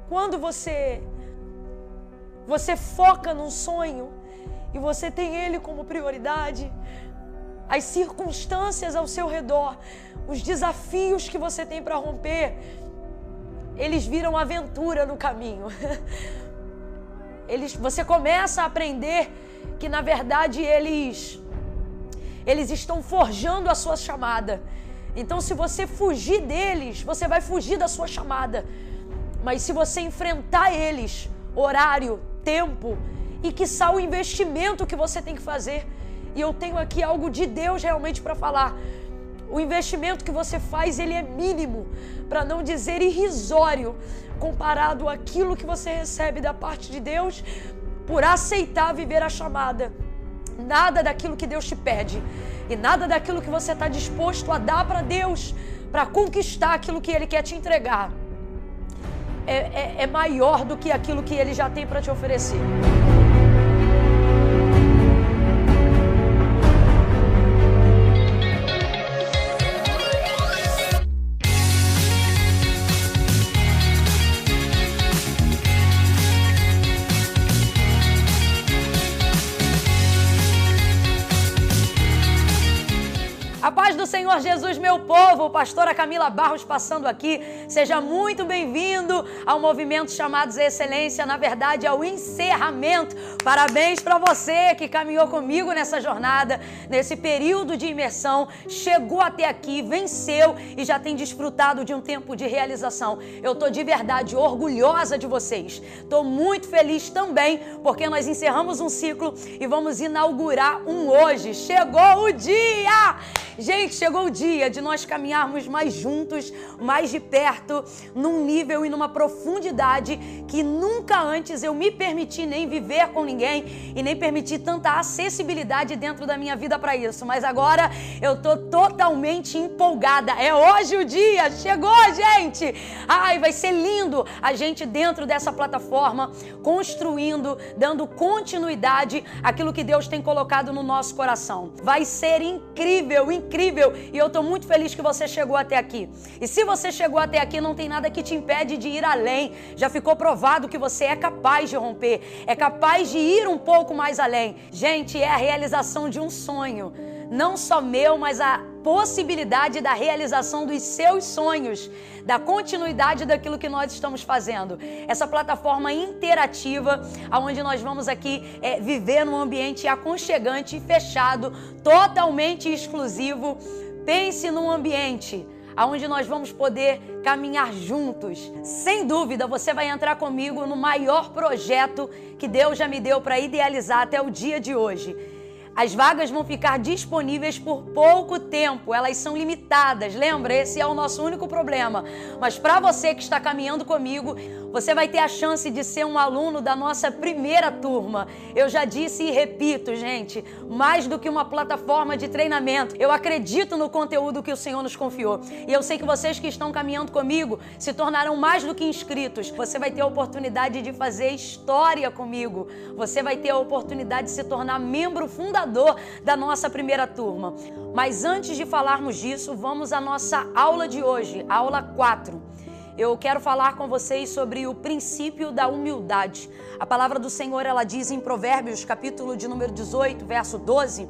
Quando você foca num sonho e você tem ele como prioridade, as circunstâncias ao seu redor, os desafios que você tem para romper, eles viram aventura no caminho. Você começa a aprender que, na verdade, eles estão forjando a sua chamada. Então, se você fugir deles, você vai fugir da sua chamada. Mas se você enfrentar eles, horário, tempo e, quiçá, o investimento que você tem que fazer, e eu tenho aqui algo de Deus realmente para falar, o investimento que você faz, ele é mínimo, para não dizer irrisório, comparado àquilo que você recebe da parte de Deus por aceitar viver a chamada. Nada daquilo que Deus te pede e nada daquilo que você está disposto a dar para Deus, para conquistar aquilo que Ele quer te entregar, é maior do que aquilo que Ele já tem para te oferecer. A paz do Senhor Jesus, meu povo, pastora Camila Barros passando aqui. Seja muito bem-vindo ao movimento Chamados à Excelência, na verdade ao encerramento. Parabéns para você que caminhou comigo nessa jornada, nesse período de imersão, chegou até aqui, venceu e já tem desfrutado de um tempo de realização. Eu estou de verdade orgulhosa de vocês. Estou muito feliz também, porque nós encerramos um ciclo e vamos inaugurar um hoje. Chegou o dia! Gente, chegou o dia de nós caminharmos mais juntos, mais de perto, num nível e numa profundidade que nunca antes eu me permiti nem viver com ninguém e nem permiti tanta acessibilidade dentro da minha vida para isso. Mas agora eu tô totalmente empolgada. É hoje o dia, chegou, gente! Ai, vai ser lindo a gente dentro dessa plataforma, construindo, dando continuidade àquilo que Deus tem colocado no nosso coração. Vai ser incrível, incrível, e eu estou muito feliz que você chegou até aqui. E se você chegou até aqui, não tem nada que te impede de ir além. Já ficou provado que você é capaz de romper, é capaz de ir um pouco mais além. Gente, é a realização de um sonho, não só meu, mas a possibilidade da realização dos seus sonhos, da continuidade daquilo que nós estamos fazendo. Essa plataforma interativa, onde nós vamos aqui viver num ambiente aconchegante e fechado, totalmente exclusivo. Pense num ambiente onde nós vamos poder caminhar juntos. Sem dúvida, você vai entrar comigo no maior projeto que Deus já me deu para idealizar até o dia de hoje. As vagas vão ficar disponíveis por pouco tempo, elas são limitadas, lembra? Esse é o nosso único problema. Mas para você que está caminhando comigo, você vai ter a chance de ser um aluno da nossa primeira turma. Eu já disse e repito, gente, mais do que uma plataforma de treinamento, eu acredito no conteúdo que o Senhor nos confiou. E eu sei que vocês que estão caminhando comigo se tornarão mais do que inscritos. Você vai ter a oportunidade de fazer história comigo. Você vai ter a oportunidade de se tornar membro fundador da nossa primeira turma. Mas antes de falarmos disso, vamos à nossa aula de hoje, a aula 4. Eu quero falar com vocês sobre o princípio da humildade. A palavra do Senhor, ela diz em Provérbios, capítulo de número 18, verso 12,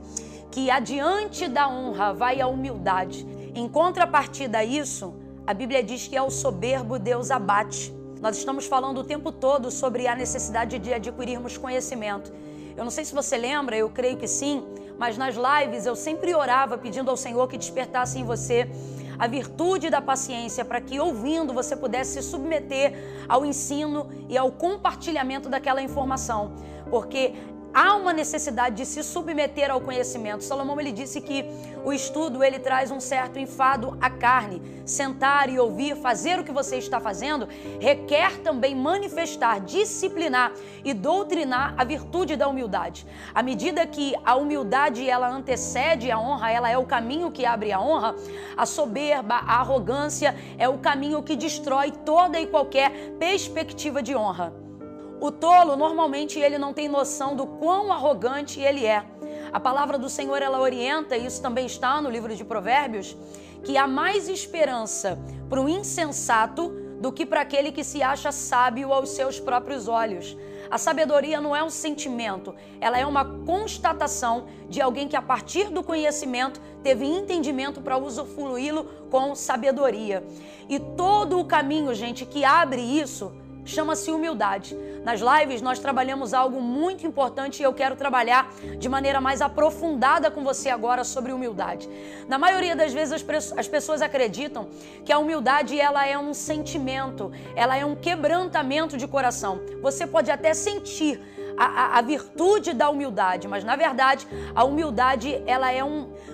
que adiante da honra vai a humildade. Em contrapartida a isso, a Bíblia diz que ao soberbo Deus abate. Nós estamos falando o tempo todo sobre a necessidade de adquirirmos conhecimento. Eu não sei se você lembra, eu creio que sim, mas nas lives eu sempre orava pedindo ao Senhor que despertasse em você a virtude da paciência, para que ouvindo você pudesse se submeter ao ensino e ao compartilhamento daquela informação, porque há uma necessidade de se submeter ao conhecimento. Salomão, ele disse que o estudo, ele traz um certo enfado à carne. Sentar e ouvir, fazer o que você está fazendo, requer também manifestar, disciplinar e doutrinar a virtude da humildade. À medida que a humildade, ela antecede a honra, ela é o caminho que abre a honra, a soberba, a arrogância é o caminho que destrói toda e qualquer perspectiva de honra. O tolo, normalmente, ele não tem noção do quão arrogante ele é. A palavra do Senhor, ela orienta, e isso também está no livro de Provérbios, que há mais esperança para o insensato do que para aquele que se acha sábio aos seus próprios olhos. A sabedoria não é um sentimento, ela é uma constatação de alguém que a partir do conhecimento teve entendimento para usufruí-lo com sabedoria. E todo o caminho, gente, que abre isso chama-se humildade. Nas lives nós trabalhamos algo muito importante e eu quero trabalhar de maneira mais aprofundada com você agora sobre humildade. Na maioria das vezes as pessoas acreditam que a humildade ela é um sentimento, ela é um quebrantamento de coração. Você pode até sentir a virtude da humildade, mas na verdade a humildade ela é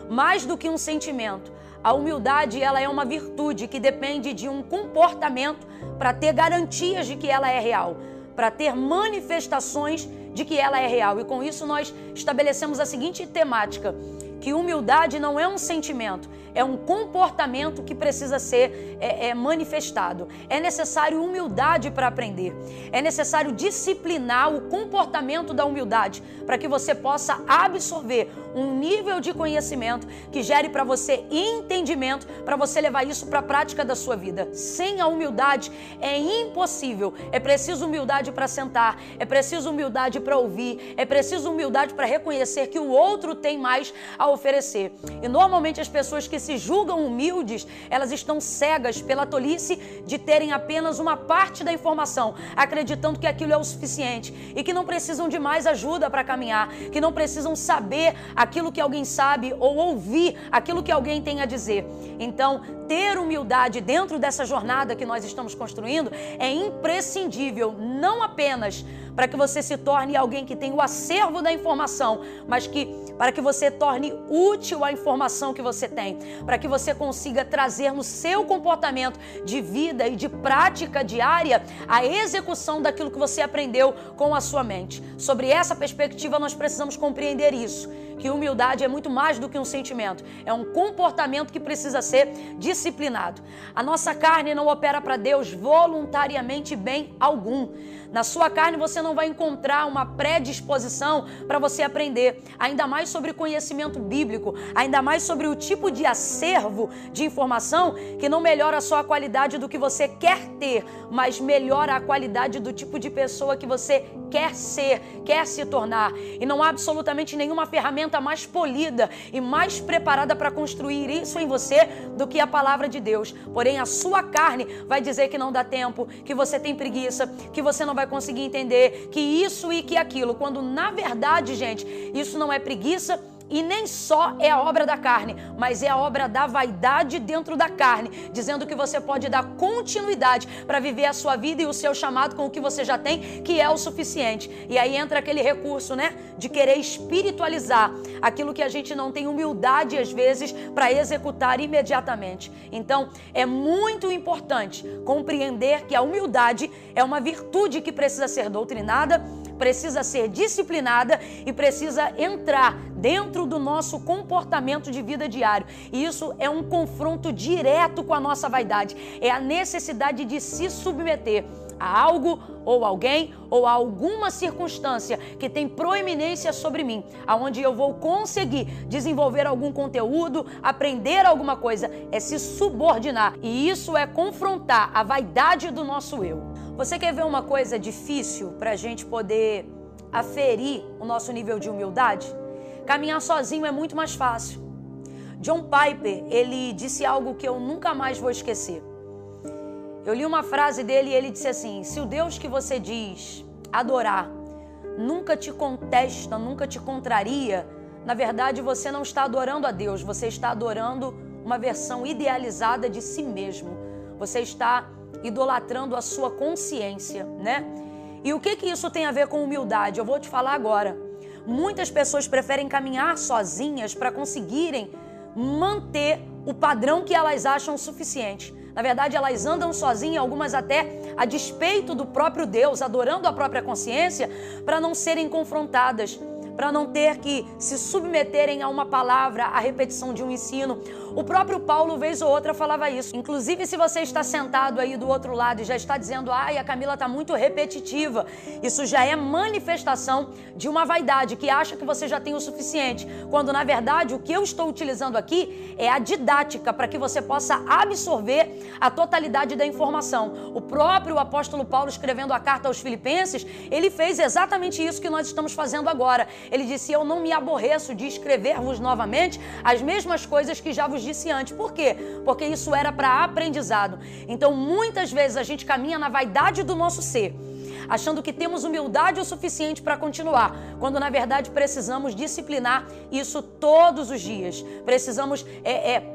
mais do que um sentimento. A humildade ela é uma virtude que depende de um comportamento para ter garantias de que ela é real, para ter manifestações de que ela é real. E com isso nós estabelecemos a seguinte temática, que humildade não é um sentimento, é um comportamento que precisa ser manifestado. É necessário humildade para aprender. É necessário disciplinar o comportamento da humildade para que você possa absorver um nível de conhecimento que gere para você entendimento, para você levar isso para a prática da sua vida. Sem a humildade é impossível. É preciso humildade para sentar, é preciso humildade para ouvir, é preciso humildade para reconhecer que o outro tem mais a oferecer. E normalmente as pessoas que se julgam humildes, elas estão cegas pela tolice de terem apenas uma parte da informação, acreditando que aquilo é o suficiente e que não precisam de mais ajuda para caminhar, que não precisam saber aquilo que alguém sabe ou ouvir aquilo que alguém tem a dizer. Então, ter humildade dentro dessa jornada que nós estamos construindo é imprescindível, não apenas para que você se torne alguém que tem o acervo da informação, mas para que você torne útil a informação que você tem, para que você consiga trazer no seu comportamento de vida e de prática diária a execução daquilo que você aprendeu com a sua mente. Sobre essa perspectiva, nós precisamos compreender isso, que humildade é muito mais do que um sentimento, é um comportamento que precisa ser disciplinado. A nossa carne não opera para Deus voluntariamente bem algum. Na sua carne você não vai encontrar uma predisposição para você aprender, ainda mais sobre conhecimento bíblico, ainda mais sobre o tipo de acervo de informação que não melhora só a qualidade do que você quer ter, mas melhora a qualidade do tipo de pessoa que você quer ser, quer se tornar. E não há absolutamente nenhuma ferramenta mais polida e mais preparada para construir isso em você do que a palavra de Deus. Porém, a sua carne vai dizer que não dá tempo, que você tem preguiça, que você não vai conseguir entender, que isso e que aquilo, quando na verdade, gente, isso não é preguiça e nem só é a obra da carne, mas é a obra da vaidade dentro da carne, dizendo que você pode dar continuidade para viver a sua vida e o seu chamado com o que você já tem, que é o suficiente. E aí entra aquele recurso, né, de querer espiritualizar aquilo que a gente não tem humildade às vezes para executar imediatamente. Então, é muito importante compreender que a humildade é uma virtude que precisa ser doutrinada, precisa ser disciplinada e precisa entrar dentro do nosso comportamento de vida diário. E isso é um confronto direto com a nossa vaidade. É a necessidade de se submeter a algo ou alguém ou a alguma circunstância que tem proeminência sobre mim, aonde eu vou conseguir desenvolver algum conteúdo, aprender alguma coisa, é se subordinar. E isso é confrontar a vaidade do nosso eu. Você quer ver uma coisa difícil para a gente poder aferir o nosso nível de humildade? Caminhar sozinho é muito mais fácil. John Piper, ele disse algo que eu nunca mais vou esquecer. Eu li uma frase dele e ele disse assim: se o Deus que você diz adorar nunca te contesta, nunca te contraria, na verdade você não está adorando a Deus, você está adorando uma versão idealizada de si mesmo. Você está idolatrando a sua consciência, né? E o que isso tem a ver com humildade? Eu vou te falar agora. Muitas pessoas preferem caminhar sozinhas para conseguirem manter o padrão que elas acham suficiente. Na verdade, elas andam sozinhas, algumas até a despeito do próprio Deus, adorando a própria consciência, para não serem confrontadas, para não ter que se submeterem a uma palavra, a repetição de um ensino. O próprio Paulo, vez ou outra, falava isso. Inclusive, se você está sentado aí do outro lado e já está dizendo, ai, a Camila está muito repetitiva, isso já é manifestação de uma vaidade, que acha que você já tem o suficiente, quando na verdade o que eu estou utilizando aqui é a didática, para que você possa absorver a totalidade da informação. O próprio apóstolo Paulo, escrevendo a carta aos Filipenses, ele fez exatamente isso que nós estamos fazendo agora. Ele disse, eu não me aborreço de escrever-vos novamente as mesmas coisas que já vos disse antes. Por quê? Porque isso era para aprendizado. Então, muitas vezes a gente caminha na vaidade do nosso ser, achando que temos humildade o suficiente para continuar, quando na verdade precisamos disciplinar isso todos os dias. Precisamos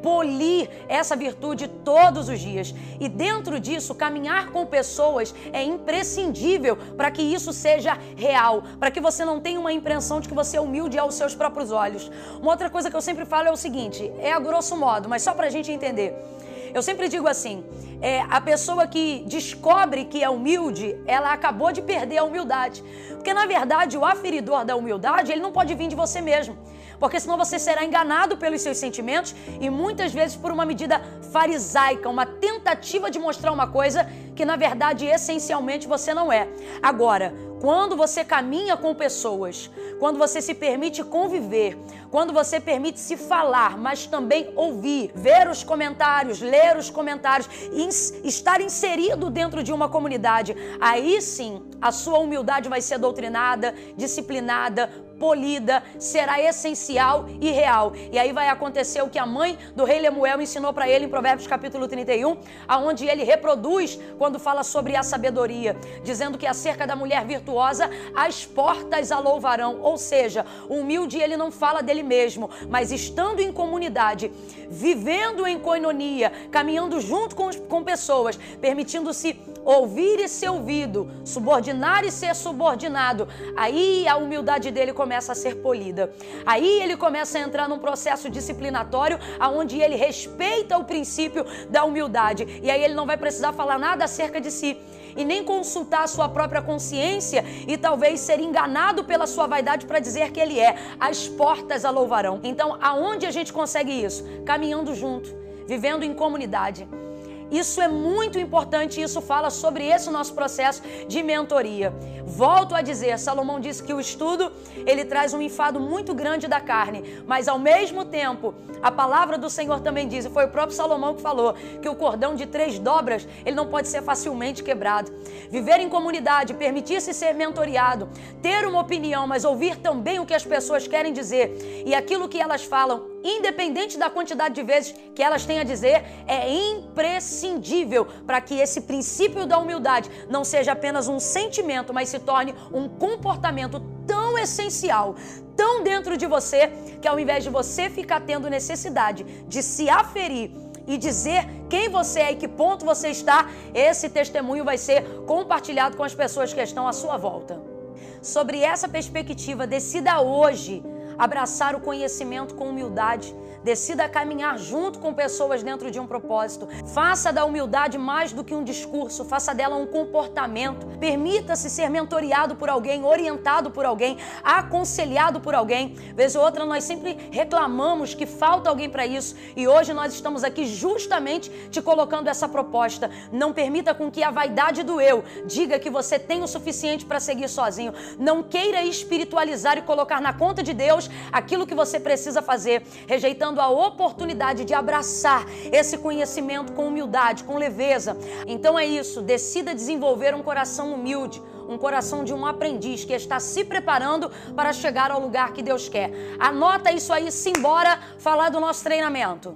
polir essa virtude todos os dias. E dentro disso, caminhar com pessoas é imprescindível para que isso seja real, para que você não tenha uma impressão de que você é humilde aos seus próprios olhos. Uma outra coisa que eu sempre falo é o seguinte, é a grosso modo, mas só para a gente entender. Eu sempre digo assim, a pessoa que descobre que é humilde, ela acabou de perder a humildade. Porque, na verdade, o aferidor da humildade, ele não pode vir de você mesmo. Porque senão você será enganado pelos seus sentimentos e muitas vezes por uma medida farisaica, uma tentativa de mostrar uma coisa que, na verdade, essencialmente você não é. Agora, quando você caminha com pessoas, quando você se permite conviver, quando você permite se falar, mas também ouvir, ver os comentários, ler os comentários, estar inserido dentro de uma comunidade, aí sim a sua humildade vai ser doutrinada, disciplinada, polida, será essencial e real. E aí vai acontecer o que a mãe do rei Lemuel ensinou para ele em Provérbios capítulo 31, aonde ele reproduz quando fala sobre a sabedoria, dizendo que acerca da mulher virtuosa, as portas a louvarão. Ou seja, o humilde ele não fala dele mesmo, mas estando em comunidade, vivendo em koinonia, caminhando junto com pessoas, permitindo-se ouvir e ser ouvido, subordinar e ser subordinado, aí a humildade dele começa a ser polida. Aí ele começa a entrar num processo disciplinatório onde ele respeita o princípio da humildade. E aí ele não vai precisar falar nada acerca de si e nem consultar a sua própria consciência e talvez ser enganado pela sua vaidade para dizer que ele é. As portas a louvarão. Então, aonde a gente consegue isso? Caminhando junto, vivendo em comunidade. Isso é muito importante, isso fala sobre esse nosso processo de mentoria. Volto a dizer, Salomão disse que o estudo, ele traz um enfado muito grande da carne, mas ao mesmo tempo, a palavra do Senhor também diz, e foi o próprio Salomão que falou, que o cordão de 3 dobras, ele não pode ser facilmente quebrado. Viver em comunidade, permitir-se ser mentoriado, ter uma opinião, mas ouvir também o que as pessoas querem dizer, e aquilo que elas falam, independente da quantidade de vezes que elas têm a dizer, é imprescindível para que esse princípio da humildade não seja apenas um sentimento, mas se torne um comportamento tão essencial, tão dentro de você, que ao invés de você ficar tendo necessidade de se aferir e dizer quem você é e que ponto você está, esse testemunho vai ser compartilhado com as pessoas que estão à sua volta. Sobre essa perspectiva, decida hoje abraçar o conhecimento com humildade. Decida caminhar junto com pessoas dentro de um propósito. Faça da humildade mais do que um discurso, faça dela um comportamento. Permita-se ser mentoriado por alguém, orientado por alguém, aconselhado por alguém. Vez ou outra nós sempre reclamamos que falta alguém para isso e hoje nós estamos aqui justamente te colocando essa proposta. Não permita com que a vaidade do eu diga que você tem o suficiente para seguir sozinho. Não queira espiritualizar e colocar na conta de Deus aquilo que você precisa fazer, rejeitando a oportunidade de abraçar esse conhecimento com humildade, com leveza. Então é isso, decida desenvolver um coração humilde, um coração de um aprendiz que está se preparando para chegar ao lugar que Deus quer. Anota isso aí, simbora falar do nosso treinamento.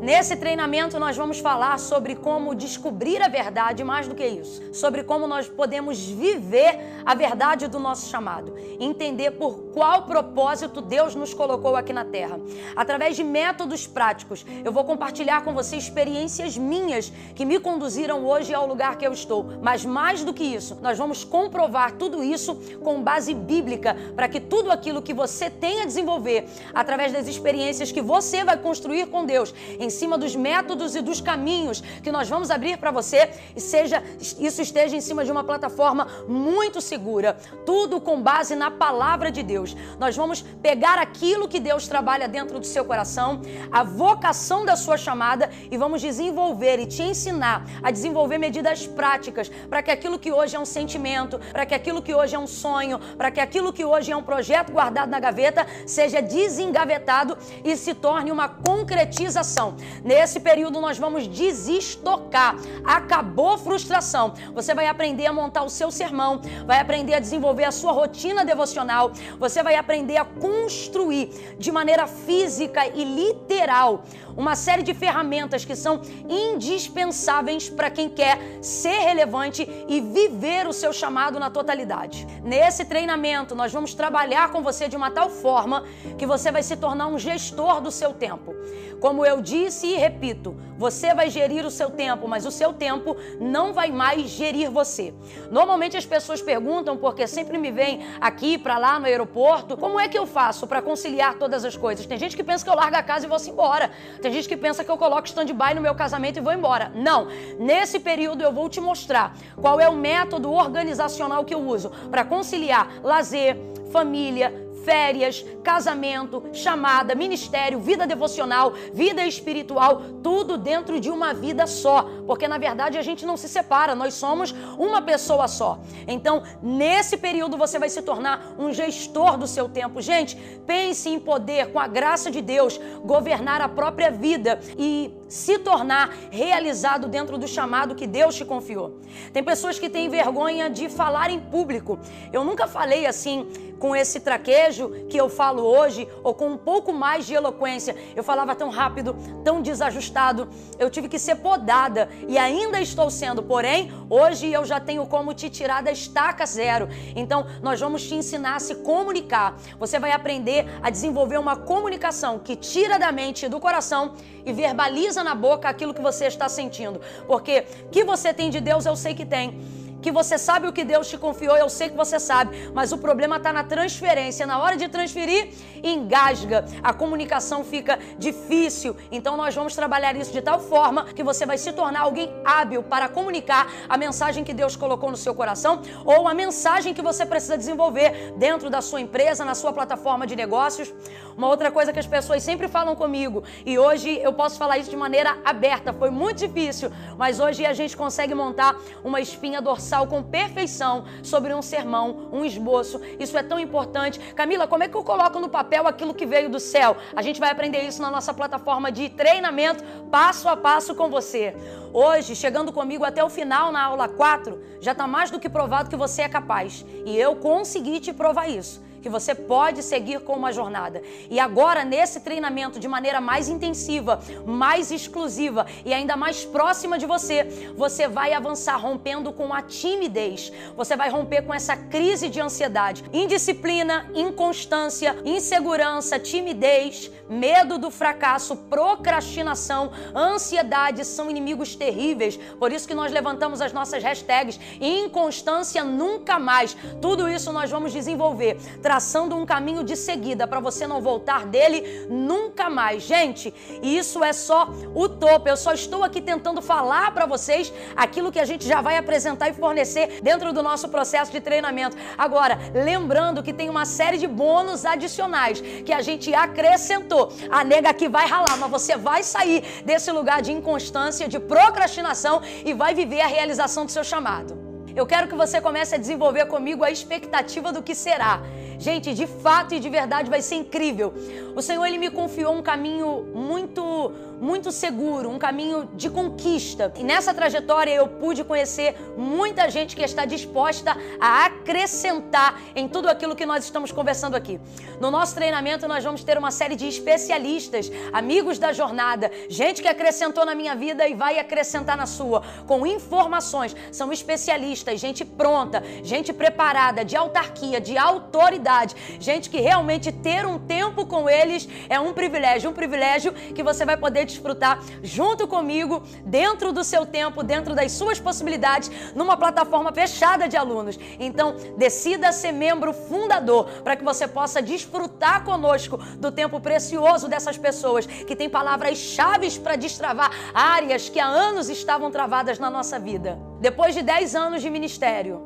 Nesse treinamento nós vamos falar sobre como descobrir a verdade, mais do que isso, sobre como nós podemos viver a verdade do nosso chamado, entender por qual propósito Deus nos colocou aqui na Terra. Através de métodos práticos, eu vou compartilhar com você experiências minhas que me conduziram hoje ao lugar que eu estou. Mas mais do que isso, nós vamos comprovar tudo isso com base bíblica, para que tudo aquilo que você tem a desenvolver, através das experiências que você vai construir com Deus, em em cima dos métodos e dos caminhos que nós vamos abrir para você, e isso esteja em cima de uma plataforma muito segura, tudo com base na palavra de Deus. Nós vamos pegar aquilo que Deus trabalha dentro do seu coração, a vocação da sua chamada, e vamos desenvolver e te ensinar a desenvolver medidas práticas para que aquilo que hoje é um sentimento, para que aquilo que hoje é um sonho, para que aquilo que hoje é um projeto guardado na gaveta seja desengavetado e se torne uma concretização. Nesse período nós vamos desestocar. Acabou frustração. Você vai aprender a montar o seu sermão, vai aprender a desenvolver a sua rotina devocional, você vai aprender a construir de maneira física e literal uma série de ferramentas que são indispensáveis para quem quer ser relevante e viver o seu chamado na totalidade. Nesse treinamento, nós vamos trabalhar com você de uma tal forma que você vai se tornar um gestor do seu tempo. Como eu disse e repito, você vai gerir o seu tempo, mas o seu tempo não vai mais gerir você. Normalmente as pessoas perguntam, porque sempre me vêm aqui para lá no aeroporto, como é que eu faço para conciliar todas as coisas? Tem gente que pensa que eu largo a casa e vou embora. Tem gente que pensa que eu coloco stand-by no meu casamento e vou embora. Não. Nesse período eu vou te mostrar qual é o método organizacional que eu uso para conciliar lazer, família, férias, casamento, chamada, ministério, vida devocional, vida espiritual, tudo dentro de uma vida só, porque na verdade a gente não se separa, nós somos uma pessoa só. Então, nesse período você vai se tornar um gestor do seu tempo. Gente, pense em poder, com a graça de Deus, governar a própria vida e se tornar realizado dentro do chamado que Deus te confiou. Tem pessoas que têm vergonha de falar em público. Eu nunca falei assim, com esse traquejo que eu falo hoje, ou com um pouco mais de eloquência. Eu falava tão rápido, tão desajustado. Eu tive que ser podada e ainda estou sendo. Porém, hoje eu já tenho como te tirar da estaca zero. Então, nós vamos te ensinar a se comunicar. Você vai aprender a desenvolver uma comunicação que tira da mente e do coração e verbaliza na boca aquilo que você está sentindo. Porque que você tem de Deus, eu sei que tem. Que você sabe o que Deus te confiou, eu sei que você sabe, mas o problema está na transferência. Na hora de transferir, engasga, a comunicação fica difícil. Então nós vamos trabalhar isso de tal forma que você vai se tornar alguém hábil para comunicar a mensagem que Deus colocou no seu coração ou a mensagem que você precisa desenvolver dentro da sua empresa, na sua plataforma de negócios. Uma outra coisa que as pessoas sempre falam comigo, e hoje eu posso falar isso de maneira aberta, foi muito difícil, mas hoje a gente consegue montar uma espinha dorsal com perfeição sobre um sermão, um esboço. Isso é tão importante. Camila, como é que eu coloco no papel aquilo que veio do céu? A gente vai aprender isso na nossa plataforma de treinamento, passo a passo com você. Hoje, chegando comigo até o final na aula 4, já está mais do que provado que você é capaz. E eu consegui te provar isso, que você pode seguir com uma jornada. E agora, nesse treinamento, de maneira mais intensiva, mais exclusiva e ainda mais próxima de você, você vai avançar rompendo com a timidez. Você vai romper com essa crise de ansiedade. Indisciplina, inconstância, insegurança, timidez, medo do fracasso, procrastinação, ansiedade são inimigos terríveis. Por isso que nós levantamos as nossas hashtags inconstância nunca mais. Tudo isso nós vamos desenvolver, traçando um caminho de seguida para você não voltar dele nunca mais. Gente, isso é só o topo. Eu só estou aqui tentando falar para vocês aquilo que a gente já vai apresentar e fornecer dentro do nosso processo de treinamento. Agora, lembrando que tem uma série de bônus adicionais que a gente acrescentou. A nega aqui vai ralar, mas você vai sair desse lugar de inconstância, de procrastinação e vai viver a realização do seu chamado. Eu quero que você comece a desenvolver comigo a expectativa do que será. Gente, de fato e de verdade vai ser incrível. O Senhor, Ele me confiou um caminho muito seguro, um caminho de conquista. E nessa trajetória eu pude conhecer muita gente que está disposta a acrescentar em tudo aquilo que nós estamos conversando aqui. No nosso treinamento nós vamos ter uma série de especialistas, amigos da jornada, gente que acrescentou na minha vida e vai acrescentar na sua, com informações. São especialistas, gente pronta, gente preparada, de autarquia, de autoridade, intimidade, gente que realmente ter um tempo com eles é um privilégio que você vai poder desfrutar junto comigo, dentro do seu tempo, dentro das suas possibilidades, numa plataforma fechada de alunos. Então, decida ser membro fundador para que você possa desfrutar conosco do tempo precioso dessas pessoas que têm palavras-chave para destravar áreas que há anos estavam travadas na nossa vida. Depois de 10 anos de ministério,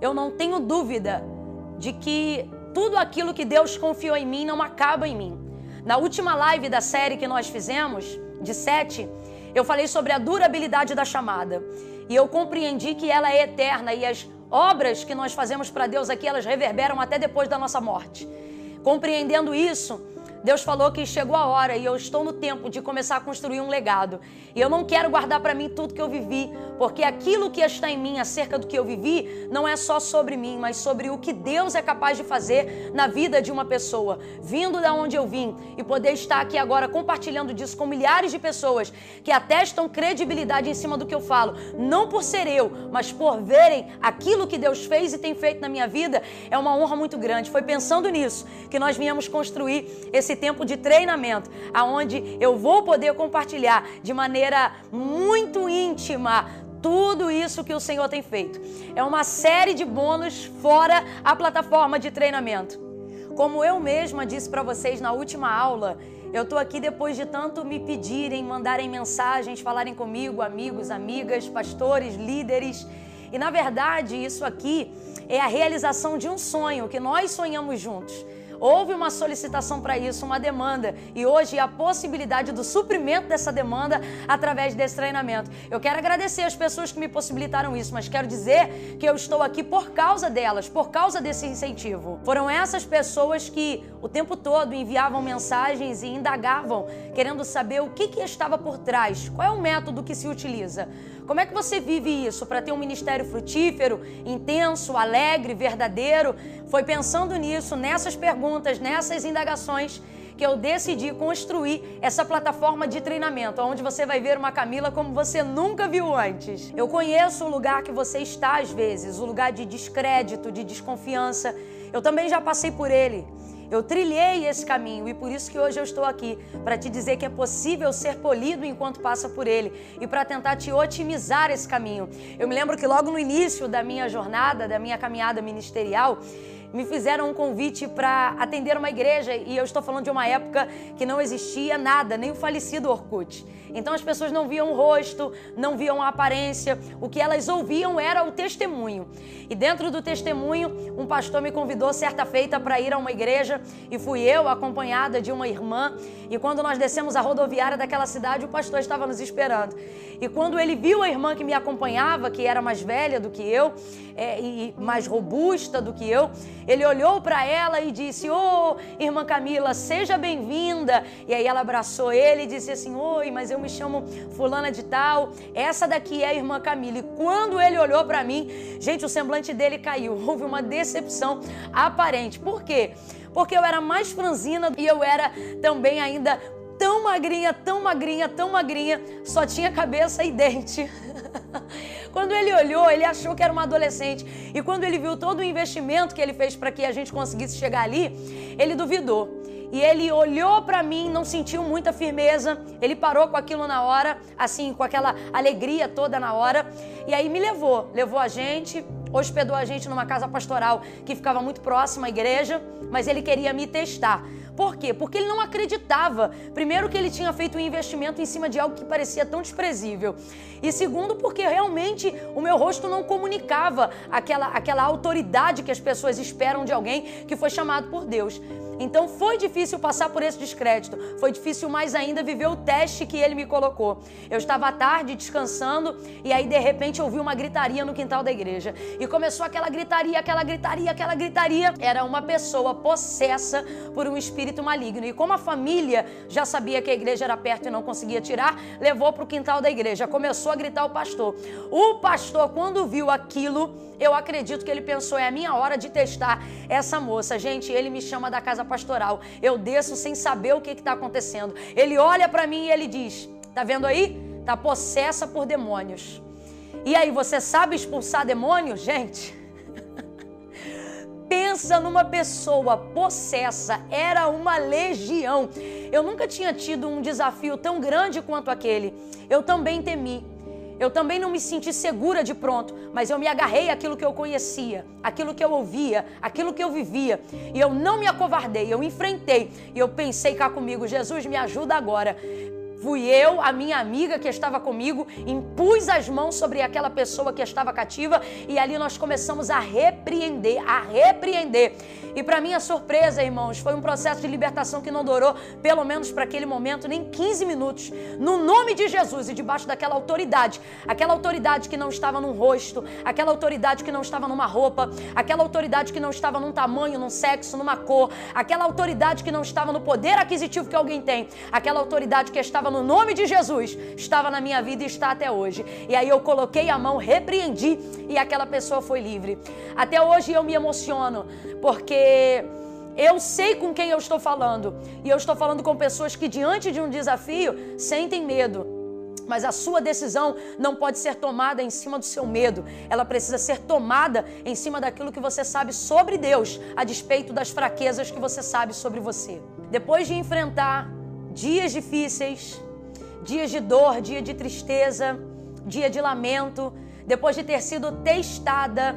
eu não tenho dúvida de que tudo aquilo que Deus confiou em mim não acaba em mim. Na última live da série que nós fizemos, de 7, eu falei sobre a durabilidade da chamada. E eu compreendi que ela é eterna e as obras que nós fazemos para Deus aqui, elas reverberam até depois da nossa morte. Compreendendo isso, Deus falou que chegou a hora e eu estou no tempo de começar a construir um legado. E eu não quero guardar para mim tudo que eu vivi, porque aquilo que está em mim acerca do que eu vivi não é só sobre mim, mas sobre o que Deus é capaz de fazer na vida de uma pessoa. Vindo da onde eu vim e poder estar aqui agora compartilhando disso com milhares de pessoas que atestam credibilidade em cima do que eu falo, não por ser eu, mas por verem aquilo que Deus fez e tem feito na minha vida, é uma honra muito grande. Foi pensando nisso que nós viemos construir esse tempo de treinamento, aonde eu vou poder compartilhar de maneira muito íntima tudo isso que o Senhor tem feito. É uma série de bônus fora a plataforma de treinamento. Como eu mesma disse para vocês na última aula, eu estou aqui depois de tanto me pedirem, mandarem mensagens, falarem comigo, amigos, amigas, pastores, líderes. E na verdade isso aqui é a realização de um sonho que nós sonhamos juntos. Houve uma solicitação para isso, uma demanda, e hoje a possibilidade do suprimento dessa demanda através desse treinamento. Eu quero agradecer as pessoas que me possibilitaram isso, mas quero dizer que eu estou aqui por causa delas, por causa desse incentivo. Foram essas pessoas que o tempo todo enviavam mensagens e indagavam, querendo saber o que estava por trás, qual é o método que se utiliza. Como é que você vive isso para ter um ministério frutífero, intenso, alegre, verdadeiro? Foi pensando nisso, nessas perguntas, nessas indagações, que eu decidi construir essa plataforma de treinamento, onde você vai ver uma Camila como você nunca viu antes. Eu conheço o lugar que você está às vezes, o lugar de descrédito, de desconfiança. Eu também já passei por ele. Eu trilhei esse caminho e por isso que hoje eu estou aqui para te dizer que é possível ser polido enquanto passa por ele e para tentar te otimizar esse caminho. Eu me lembro que logo no início da minha jornada, da minha caminhada ministerial, me fizeram um convite para atender uma igreja e eu estou falando de uma época que não existia nada, nem o falecido Orkut. Então as pessoas não viam o rosto, não viam a aparência, o que elas ouviam era o testemunho. E dentro do testemunho, um pastor me convidou certa feita para ir a uma igreja e fui eu acompanhada de uma irmã. E quando nós descemos a rodoviária daquela cidade, o pastor estava nos esperando. E quando ele viu a irmã que me acompanhava, que era mais velha do que eu e mais robusta do que eu, ele olhou para ela e disse: "Ô, irmã Camila, seja bem-vinda." E aí ela abraçou ele e disse assim: "Oi, mas eu me chamo fulana de tal, essa daqui é a irmã Camila." E quando ele olhou para mim, gente, o semblante dele caiu. Houve uma decepção aparente. Por quê? Porque eu era mais franzina e eu era também ainda tão magrinha, tão magrinha, tão magrinha, só tinha cabeça e dente. Quando ele olhou, ele achou que era uma adolescente. E quando ele viu todo o investimento que ele fez para que a gente conseguisse chegar ali, ele duvidou. E ele olhou para mim, não sentiu muita firmeza, ele parou com aquilo na hora, assim, com aquela alegria toda na hora, e aí me levou a gente, hospedou a gente numa casa pastoral que ficava muito próxima à igreja, mas ele queria me testar. Por quê? Porque ele não acreditava. Primeiro, que ele tinha feito um investimento em cima de algo que parecia tão desprezível. E segundo, porque realmente o meu rosto não comunicava aquela autoridade que as pessoas esperam de alguém que foi chamado por Deus. Então foi difícil passar por esse descrédito. Foi difícil mais ainda viver o teste que ele me colocou. Eu estava à tarde descansando e aí de repente eu ouvi uma gritaria no quintal da igreja. E começou aquela gritaria. Era uma pessoa possessa por um espírito maligno. E como a família já sabia que a igreja era perto e não conseguia tirar, levou para o quintal da igreja. Começou a gritar o pastor. O pastor, quando viu aquilo, eu acredito que ele pensou: é a minha hora de testar essa moça. Gente, ele me chama da casa pastoral. Eu desço sem saber o que está acontecendo. Ele olha para mim e ele diz: tá vendo aí? Tá possessa por demônios. E aí, você sabe expulsar demônios, gente? Pensa numa pessoa possessa, era uma legião. Eu nunca tinha tido um desafio tão grande quanto aquele. Eu também temi. Eu também não me senti segura de pronto, mas eu me agarrei àquilo que eu conhecia, àquilo que eu ouvia, àquilo que eu vivia. E eu não me acovardei, eu enfrentei. E eu pensei cá comigo, Jesus, me ajuda agora. Fui eu, a minha amiga que estava comigo, impus as mãos sobre aquela pessoa que estava cativa e ali nós começamos a repreender. E para minha surpresa, irmãos, foi um processo de libertação que não durou, pelo menos para aquele momento, nem 15 minutos. No nome de Jesus e debaixo daquela autoridade, aquela autoridade que não estava num rosto, aquela autoridade que não estava numa roupa, aquela autoridade que não estava num tamanho, num sexo, numa cor, aquela autoridade que não estava no poder aquisitivo que alguém tem, aquela autoridade que estava no nome de Jesus, estava na minha vida e está até hoje. E aí eu coloquei a mão, repreendi e aquela pessoa foi livre. Até hoje eu me emociono, porque eu sei com quem eu estou falando. E eu estou falando com pessoas que diante de um desafio sentem medo. Mas a sua decisão não pode ser tomada em cima do seu medo. Ela precisa ser tomada em cima daquilo que você sabe sobre Deus, a despeito das fraquezas que você sabe sobre você. Depois de enfrentar dias difíceis, dias de dor, dia de tristeza, dia de lamento, depois de ter sido testada,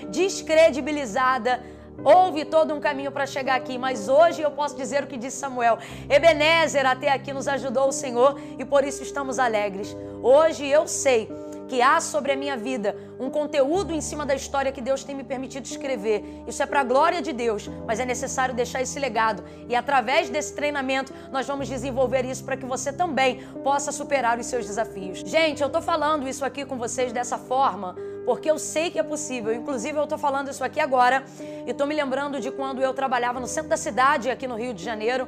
descredibilizada, houve todo um caminho para chegar aqui, mas hoje eu posso dizer o que disse Samuel: Ebenezer, até aqui nos ajudou o Senhor e por isso estamos alegres. Hoje eu sei que há sobre a minha vida um conteúdo em cima da história que Deus tem me permitido escrever. Isso é para a glória de Deus, mas é necessário deixar esse legado. E através desse treinamento, nós vamos desenvolver isso para que você também possa superar os seus desafios. Gente, eu estou falando isso aqui com vocês dessa forma, porque eu sei que é possível. Inclusive, eu estou falando isso aqui agora e estou me lembrando de quando eu trabalhava no centro da cidade, aqui no Rio de Janeiro.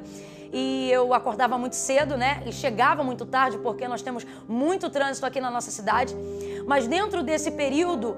E eu acordava muito cedo, né? E chegava muito tarde, porque nós temos muito trânsito aqui na nossa cidade. Mas dentro desse período,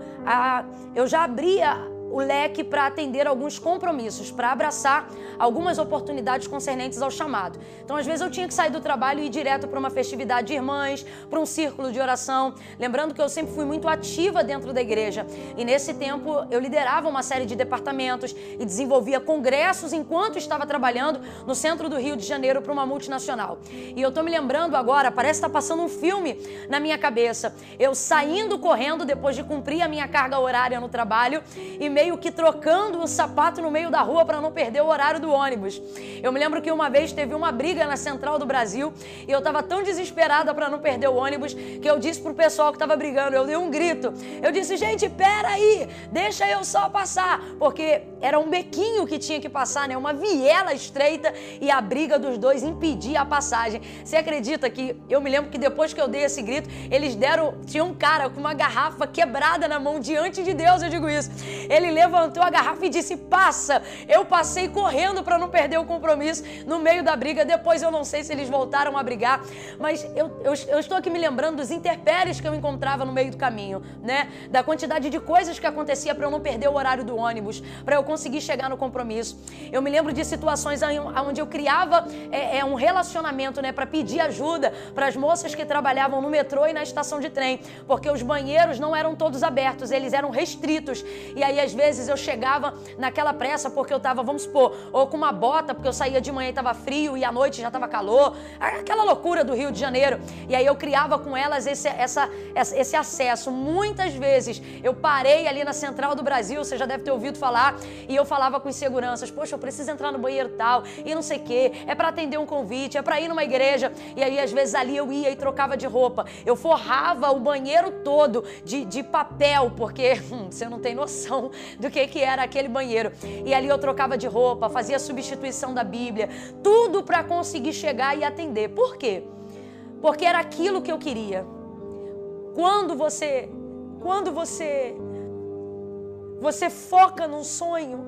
eu já abria o leque para atender alguns compromissos, para abraçar algumas oportunidades concernentes ao chamado. Então, às vezes, eu tinha que sair do trabalho e ir direto para uma festividade de irmãs, para um círculo de oração. Lembrando que eu sempre fui muito ativa dentro da igreja. E nesse tempo, eu liderava uma série de departamentos e desenvolvia congressos enquanto estava trabalhando no centro do Rio de Janeiro para uma multinacional. E eu estou me lembrando agora, parece que está passando um filme na minha cabeça. Eu saindo correndo depois de cumprir a minha carga horária no trabalho e meio que trocando o sapato no meio da rua para não perder o horário do ônibus. Eu me lembro que uma vez teve uma briga na Central do Brasil e eu estava tão desesperada para não perder o ônibus que eu disse pro pessoal que estava brigando, eu dei um grito. Eu disse: gente, peraí, deixa eu só passar, porque era um bequinho que tinha que passar, né? Uma viela estreita e a briga dos dois impedia a passagem. Você acredita que eu me lembro que depois que eu dei esse grito, eles tinha um cara com uma garrafa quebrada na mão diante de Deus, eu digo isso. Ele levantou a garrafa e disse: passa. Eu passei correndo para não perder o compromisso no meio da briga. Depois eu não sei se eles voltaram a brigar, mas eu estou aqui me lembrando dos intempéries que eu encontrava no meio do caminho, né? Da quantidade de coisas que acontecia para eu não perder o horário do ônibus, para eu conseguir chegar no compromisso. Eu me lembro de situações onde eu criava um relacionamento, né, para pedir ajuda para as moças que trabalhavam no metrô e na estação de trem, porque os banheiros não eram todos abertos, eles eram restritos. E aí, às vezes, eu chegava naquela pressa porque eu estava, vamos supor, ou com uma bota, porque eu saía de manhã e estava frio e à noite já estava calor, aquela loucura do Rio de Janeiro. E aí eu criava com elas esse acesso. Muitas vezes eu parei ali na Central do Brasil, você já deve ter ouvido falar, e eu falava com os seguranças: poxa, eu preciso entrar no banheiro tal, e não sei o quê, é para atender um convite, é para ir numa igreja. E aí, às vezes, ali eu ia e trocava de roupa. Eu forrava o banheiro todo de papel, porque você não tem noção do que era aquele banheiro. E ali eu trocava de roupa, fazia substituição da Bíblia, tudo para conseguir chegar e atender. Por quê? Porque era aquilo que eu queria. Quando você foca num sonho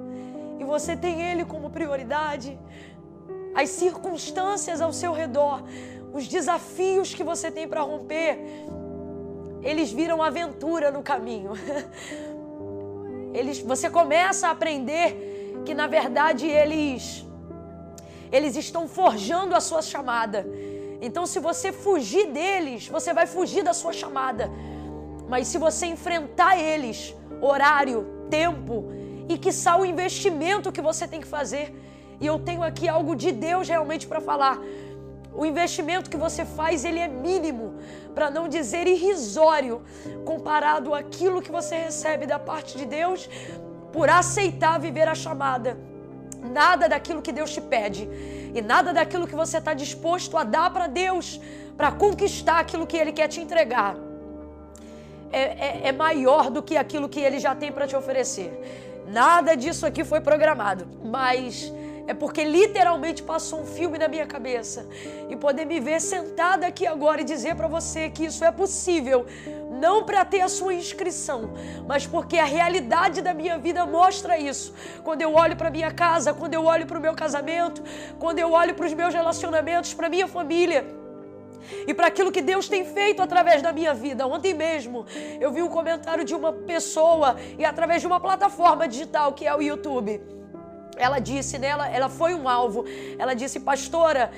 e você tem ele como prioridade, as circunstâncias ao seu redor, os desafios que você tem para romper, eles viram aventura no caminho. Você começa a aprender que, na verdade, eles estão forjando a sua chamada. Então, se você fugir deles, você vai fugir da sua chamada. Mas se você enfrentar eles, horário, tempo, e quiçá o investimento que você tem que fazer. E eu tenho aqui algo de Deus realmente para falar. O investimento que você faz, ele é mínimo, para não dizer irrisório, comparado àquilo que você recebe da parte de Deus por aceitar viver a chamada. Nada daquilo que Deus te pede e nada daquilo que você está disposto a dar para Deus, para conquistar aquilo que Ele quer te entregar, é maior do que aquilo que Ele já tem para te oferecer. Nada disso aqui foi programado, mas é porque literalmente passou um filme na minha cabeça. E poder me ver sentada aqui agora e dizer para você que isso é possível, não para ter a sua inscrição, mas porque a realidade da minha vida mostra isso. Quando eu olho para minha casa, quando eu olho para o meu casamento, quando eu olho para os meus relacionamentos, para minha família e para aquilo que Deus tem feito através da minha vida. Ontem mesmo eu vi um comentário de uma pessoa e através de uma plataforma digital que é o YouTube. Ela disse, né, ela foi um alvo. Ela disse: pastora,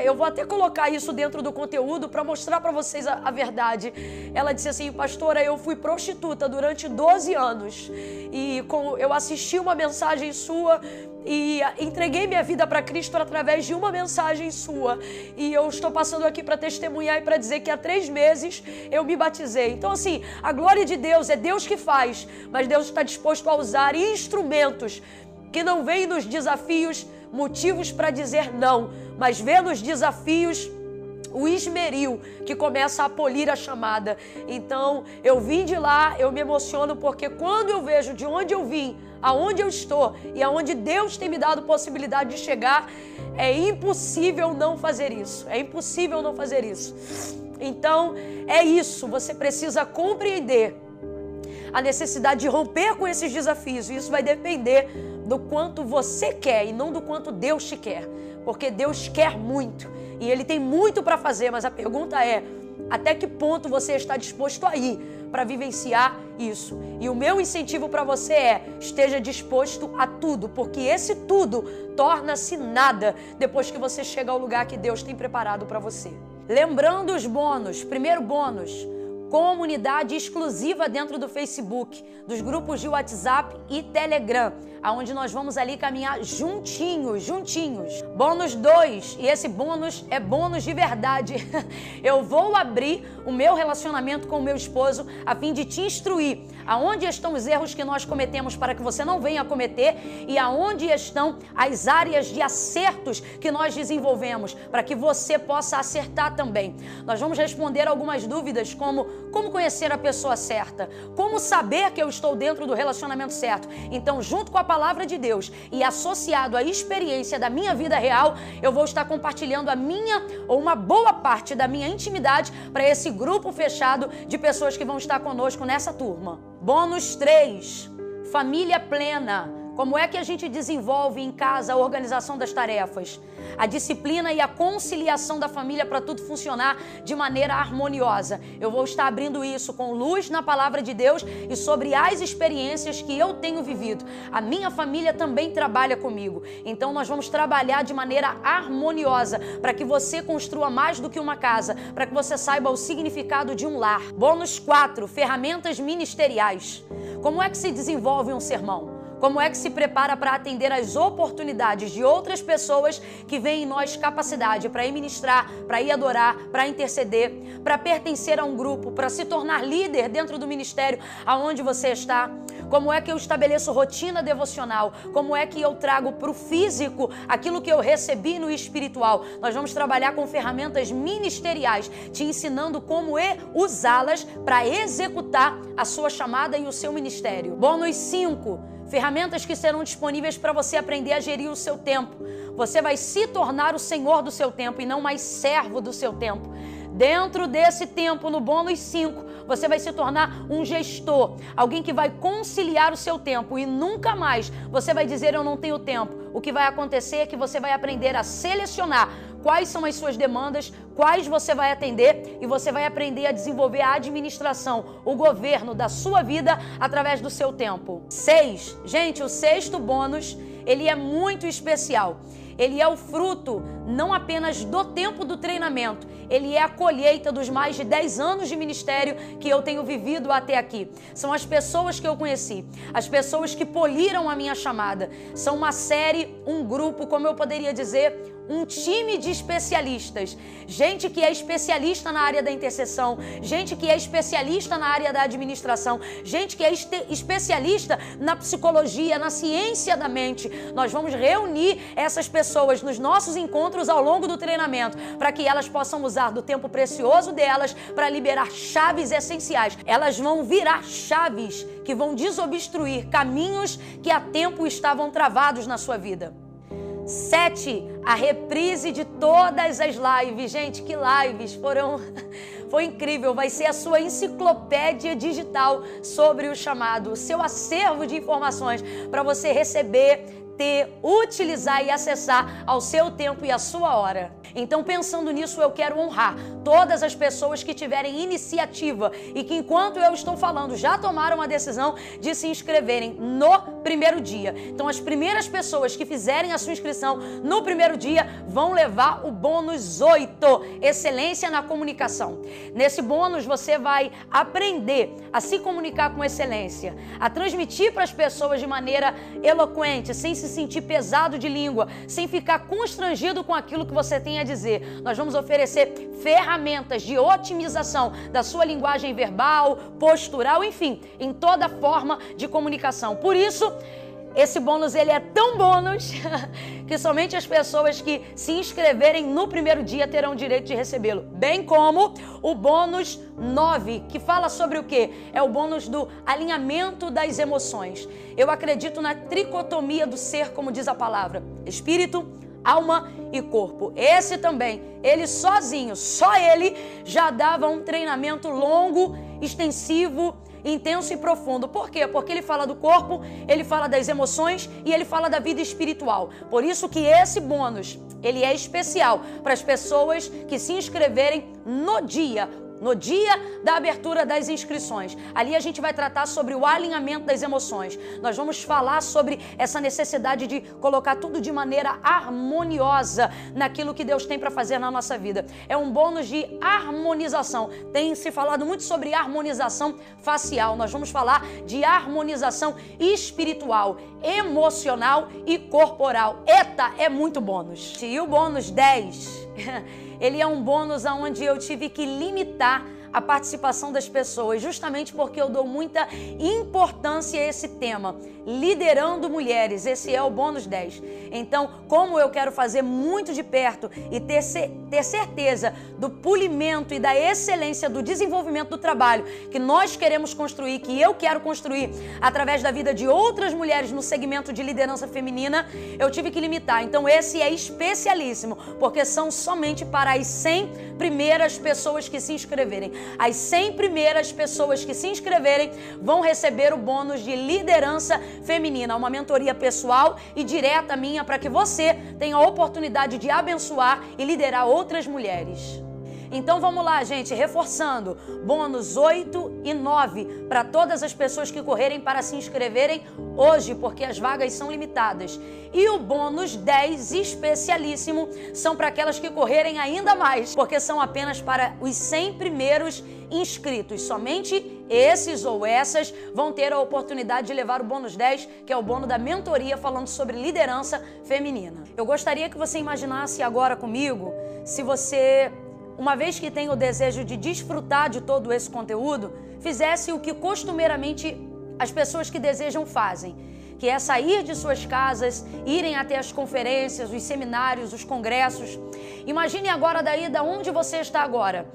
eu vou até colocar isso dentro do conteúdo para mostrar para vocês a verdade. Ela disse assim: pastora, eu fui prostituta durante 12 anos e eu assisti uma mensagem sua e entreguei minha vida para Cristo através de uma mensagem sua. E eu estou passando aqui para testemunhar e para dizer que há 3 meses eu me batizei. Então, assim, a glória de Deus é Deus que faz, mas Deus está disposto a usar instrumentos que não veem nos desafios motivos para dizer não, mas vê nos desafios o esmeril que começa a polir a chamada. Então, eu vim de lá, eu me emociono porque quando eu vejo de onde eu vim, aonde eu estou e aonde Deus tem me dado possibilidade de chegar, é impossível não fazer isso. É impossível não fazer isso. Então, é isso. Você precisa compreender a necessidade de romper com esses desafios. E isso vai depender do quanto você quer e não do quanto Deus te quer. Porque Deus quer muito e Ele tem muito para fazer, mas a pergunta é: até que ponto você está disposto a ir para vivenciar isso? E o meu incentivo para você é: esteja disposto a tudo, porque esse tudo torna-se nada depois que você chega ao lugar que Deus tem preparado para você. Lembrando os bônus. Primeiro bônus: comunidade exclusiva dentro do Facebook, dos grupos de WhatsApp e Telegram, aonde nós vamos ali caminhar juntinhos. Bônus 2, e esse bônus é bônus de verdade. Eu vou abrir o meu relacionamento com o meu esposo a fim de te instruir aonde estão os erros que nós cometemos para que você não venha a cometer e aonde estão as áreas de acertos que nós desenvolvemos para que você possa acertar também. Nós vamos responder algumas dúvidas como conhecer a pessoa certa, como saber que eu estou dentro do relacionamento certo. Então, junto com a palavra de Deus e associado à experiência da minha vida real, eu vou estar compartilhando a minha ou uma boa parte da minha intimidade para esse grupo fechado de pessoas que vão estar conosco nessa turma. Bônus 3, família plena. Como é que a gente desenvolve em casa a organização das tarefas, a disciplina e a conciliação da família para tudo funcionar de maneira harmoniosa? Eu vou estar abrindo isso com luz na palavra de Deus e sobre as experiências que eu tenho vivido. A minha família também trabalha comigo. Então nós vamos trabalhar de maneira harmoniosa para que você construa mais do que uma casa, para que você saiba o significado de um lar. Bônus 4, ferramentas ministeriais. Como é que se desenvolve um sermão? Como é que se prepara para atender às oportunidades de outras pessoas que veem em nós capacidade para ir ministrar, para ir adorar, para interceder, para pertencer a um grupo, para se tornar líder dentro do ministério aonde você está? Como é que eu estabeleço rotina devocional? Como é que eu trago para o físico aquilo que eu recebi no espiritual? Nós vamos trabalhar com ferramentas ministeriais, te ensinando como usá-las para executar a sua chamada e o seu ministério. Bônus 5. Ferramentas que serão disponíveis para você aprender a gerir o seu tempo. Você vai se tornar o senhor do seu tempo e não mais servo do seu tempo. Dentro desse tempo, no bônus 5, você vai se tornar um gestor, alguém que vai conciliar o seu tempo e nunca mais você vai dizer: eu não tenho tempo. O que vai acontecer é que você vai aprender a selecionar quais são as suas demandas, quais você vai atender e você vai aprender a desenvolver a administração, o governo da sua vida através do seu tempo. 6. Gente, o 6º bônus, ele é muito especial. Ele é o fruto não apenas do tempo do treinamento, ele é a colheita dos mais de 10 anos de ministério que eu tenho vivido até aqui. São as pessoas que eu conheci, as pessoas que poliram a minha chamada. São uma série, um grupo, como eu poderia dizer, um time de especialistas, gente que é especialista na área da intercessão, gente que é especialista na área da administração, gente que é especialista na psicologia, na ciência da mente. Nós vamos reunir essas pessoas nos nossos encontros ao longo do treinamento, para que elas possam usar do tempo precioso delas para liberar chaves essenciais. Elas vão virar chaves que vão desobstruir caminhos que há tempo estavam travados na sua vida. 7, a reprise de todas as lives. Gente, que lives foram... Foi incrível, vai ser a sua enciclopédia digital sobre o chamado, o seu acervo de informações para você receber, ter, utilizar e acessar ao seu tempo e à sua hora. Então, pensando nisso, eu quero honrar todas as pessoas que tiverem iniciativa e que, enquanto eu estou falando, já tomaram a decisão de se inscreverem no primeiro dia. Então, as primeiras pessoas que fizerem a sua inscrição no primeiro dia vão levar o bônus 8, excelência na comunicação. Nesse bônus, você vai aprender a se comunicar com excelência, a transmitir para as pessoas de maneira eloquente, sem se sentir pesado de língua, sem ficar constrangido com aquilo que você tem a dizer. Nós vamos oferecer ferramentas de otimização da sua linguagem verbal, postural, enfim, em toda forma de comunicação. Por isso, esse bônus ele é tão bônus que somente as pessoas que se inscreverem no primeiro dia terão o direito de recebê-lo. Bem como o bônus 9, que fala sobre o quê? É o bônus do alinhamento das emoções. Eu acredito na tricotomia do ser, como diz a palavra: espírito, alma e corpo. Esse também, ele sozinho, só ele já dava um treinamento longo, extensivo, intenso e profundo. Por quê? Porque ele fala do corpo, ele fala das emoções e ele fala da vida espiritual. Por isso que esse bônus, ele é especial para as pessoas que se inscreverem no dia da abertura das inscrições. Ali a gente vai tratar sobre o alinhamento das emoções. Nós vamos falar sobre essa necessidade de colocar tudo de maneira harmoniosa naquilo que Deus tem para fazer na nossa vida. É um bônus de harmonização. Tem se falado muito sobre harmonização facial. Nós vamos falar de harmonização espiritual, emocional e corporal. Eita, é muito bônus. E o bônus 10... ele é um bônus onde eu tive que limitar a participação das pessoas, justamente porque eu dou muita importância a esse tema, liderando mulheres. Esse é o bônus 10. Então, como eu quero fazer muito de perto e ter certeza do polimento e da excelência do desenvolvimento do trabalho que nós queremos construir, que eu quero construir através da vida de outras mulheres no segmento de liderança feminina, eu tive que limitar. Então, esse é especialíssimo, porque são somente para as 100 primeiras pessoas que se inscreverem. As 100 primeiras pessoas que se inscreverem vão receber o bônus de liderança feminina, uma mentoria pessoal e direta minha para que você tenha a oportunidade de abençoar e liderar outras mulheres. Então vamos lá, gente, reforçando, bônus 8 e 9 para todas as pessoas que correrem para se inscreverem hoje, porque as vagas são limitadas. E o bônus 10, especialíssimo, são para aquelas que correrem ainda mais, porque são apenas para os 100 primeiros inscritos. Somente esses ou essas vão ter a oportunidade de levar o bônus 10, que é o bônus da mentoria falando sobre liderança feminina. Eu gostaria que você imaginasse agora comigo, se você... uma vez que tem o desejo de desfrutar de todo esse conteúdo, fizesse o que costumeiramente as pessoas que desejam fazem, que é sair de suas casas, irem até as conferências, os seminários, os congressos. Imagine agora daí da onde você está agora.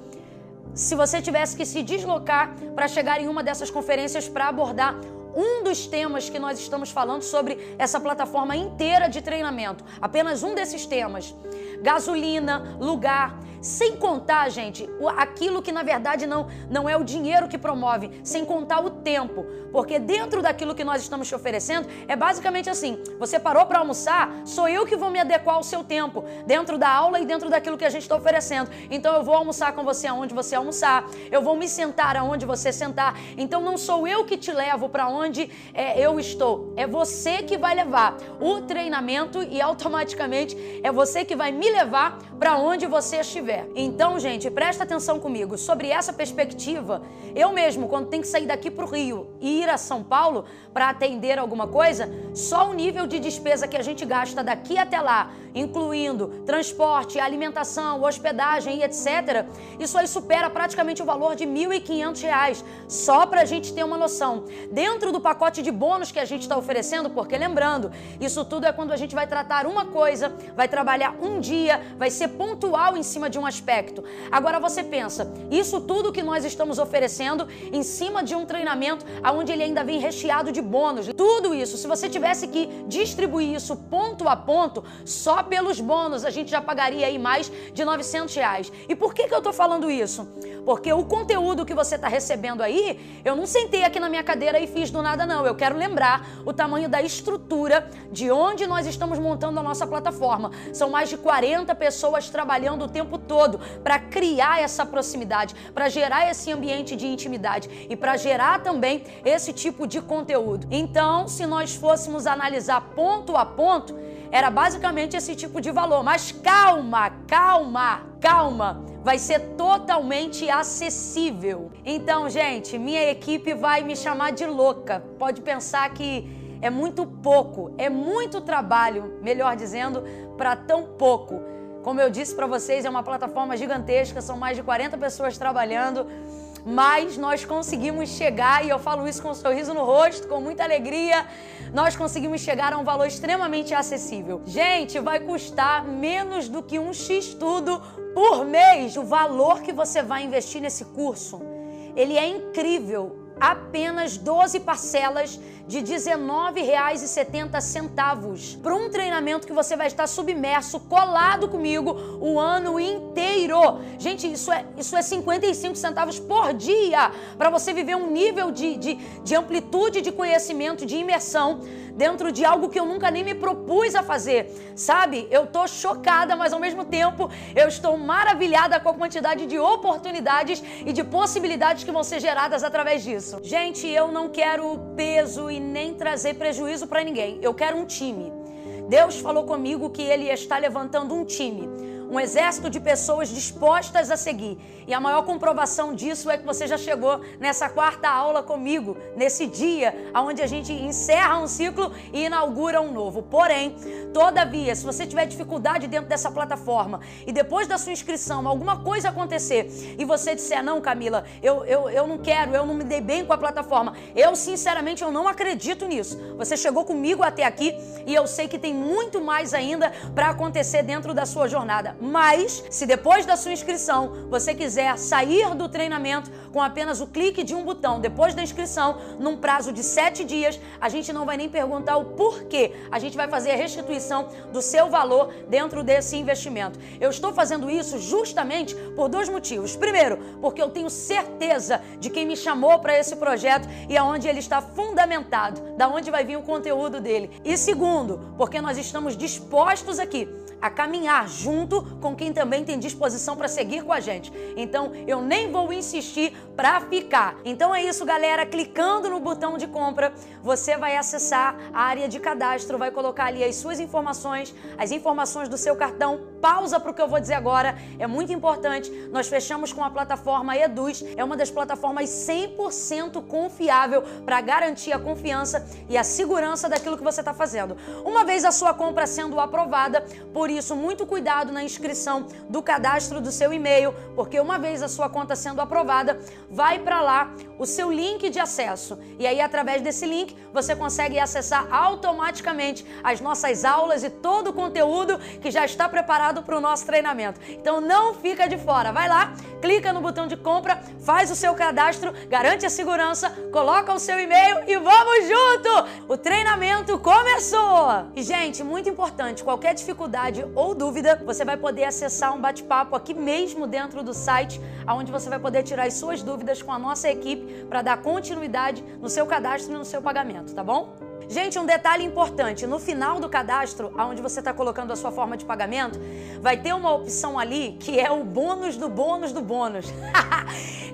Se você tivesse que se deslocar para chegar em uma dessas conferências para abordar um dos temas que nós estamos falando sobre essa plataforma inteira de treinamento, apenas um desses temas, gasolina, lugar, sem contar, gente, aquilo que na verdade não é o dinheiro que promove, sem contar o tempo, porque dentro daquilo que nós estamos te oferecendo, é basicamente assim: você parou para almoçar, sou eu que vou me adequar ao seu tempo, dentro da aula e dentro daquilo que a gente está oferecendo. Então eu vou almoçar com você aonde você almoçar, eu vou me sentar aonde você sentar, então não sou eu que te levo para onde eu estou, é você que vai levar o treinamento e automaticamente é você que vai me levar para onde você estiver. tiver. Então, gente, presta atenção comigo. Sobre essa perspectiva, eu mesmo, quando tenho que sair daqui pro Rio e ir a São Paulo para atender alguma coisa, só o nível de despesa que a gente gasta daqui até lá, incluindo transporte, alimentação, hospedagem e etc., isso aí supera praticamente o valor de R$ 1.500, só pra gente ter uma noção. Dentro do pacote de bônus que a gente está oferecendo, porque lembrando, isso tudo é quando a gente vai tratar uma coisa, vai trabalhar um dia, vai ser pontual em cima de um aspecto. Agora você pensa, isso tudo que nós estamos oferecendo em cima de um treinamento onde ele ainda vem recheado de bônus. Tudo isso, se você tivesse que distribuir isso ponto a ponto, só pelos bônus a gente já pagaria aí mais de R$ 900. E por que eu tô falando isso? Porque o conteúdo que você está recebendo aí, eu não sentei aqui na minha cadeira e fiz do nada não. Eu quero lembrar o tamanho da estrutura de onde nós estamos montando a nossa plataforma. São mais de 40 pessoas trabalhando o tempo todo para criar essa proximidade, para gerar esse ambiente de intimidade e para gerar também esse tipo de conteúdo. Então, se nós fôssemos analisar ponto a ponto, era basicamente esse tipo de valor. Mas calma, calma, calma. Vai ser totalmente acessível. Então, gente, minha equipe vai me chamar de louca. Pode pensar que é muito pouco, é muito trabalho, melhor dizendo, para tão pouco. Como eu disse para vocês, é uma plataforma gigantesca, são mais de 40 pessoas trabalhando, mas nós conseguimos chegar, e eu falo isso com um sorriso no rosto, com muita alegria, nós conseguimos chegar a um valor extremamente acessível. Gente, vai custar menos do que um X-Tudo por mês. O valor que você vai investir nesse curso, ele é incrível. Apenas 12 parcelas de R$ 19,70 para um treinamento que você vai estar submerso, colado comigo o ano inteiro. Gente, isso é 55 centavos por dia para você viver um nível de amplitude de conhecimento, de imersão dentro de algo que eu nunca nem me propus a fazer, sabe? Eu tô chocada, mas ao mesmo tempo eu estou maravilhada com a quantidade de oportunidades e de possibilidades que vão ser geradas através disso. Gente, eu não quero peso e nem trazer prejuízo para ninguém. Eu quero um time. Deus falou comigo que Ele está levantando um time, um exército de pessoas dispostas a seguir. E a maior comprovação disso é que você já chegou nessa quarta aula comigo, nesse dia onde a gente encerra um ciclo e inaugura um novo. Porém, todavia, se você tiver dificuldade dentro dessa plataforma e depois da sua inscrição alguma coisa acontecer e você disser, não, Camila, eu não quero, eu não me dei bem com a plataforma, eu sinceramente eu não acredito nisso. Você chegou comigo até aqui e eu sei que tem muito mais ainda para acontecer dentro da sua jornada. Mas, se depois da sua inscrição você quiser sair do treinamento com apenas o clique de um botão depois da inscrição, num prazo de 7 dias, a gente não vai nem perguntar o porquê. A gente vai fazer a restituição do seu valor dentro desse investimento. Eu estou fazendo isso justamente por 2 motivos. Primeiro, porque eu tenho certeza de quem me chamou para esse projeto e aonde ele está fundamentado, da onde vai vir o conteúdo dele. E segundo, porque nós estamos dispostos aqui a caminhar junto com quem também tem disposição para seguir com a gente. Então, eu nem vou insistir para ficar. Então é isso, galera. Clicando no botão de compra, você vai acessar a área de cadastro, vai colocar ali as suas informações, as informações do seu cartão. Pausa para o que eu vou dizer agora, é muito importante. Nós fechamos com a plataforma Eduz, é uma das plataformas 100% confiável para garantir a confiança e a segurança daquilo que você está fazendo. Uma vez a sua compra sendo aprovada, por isso, muito cuidado na inscrição do cadastro do seu e-mail, porque uma vez a sua conta sendo aprovada, vai para lá o seu link de acesso. E aí, através desse link, você consegue acessar automaticamente as nossas aulas e todo o conteúdo que já está preparado para o nosso treinamento. Então, não fica de fora. Vai lá, clica no botão de compra, faz o seu cadastro, garante a segurança, coloca o seu e-mail e vamos junto! O treinamento começou! E, gente, muito importante, qualquer dificuldade ou dúvida, você vai poder acessar um bate-papo aqui mesmo dentro do site, onde você vai poder tirar as suas dúvidas com a nossa equipe para dar continuidade no seu cadastro e no seu pagamento, tá bom? Gente, um detalhe importante, no final do cadastro, onde você está colocando a sua forma de pagamento, vai ter uma opção ali que é o bônus do bônus do bônus.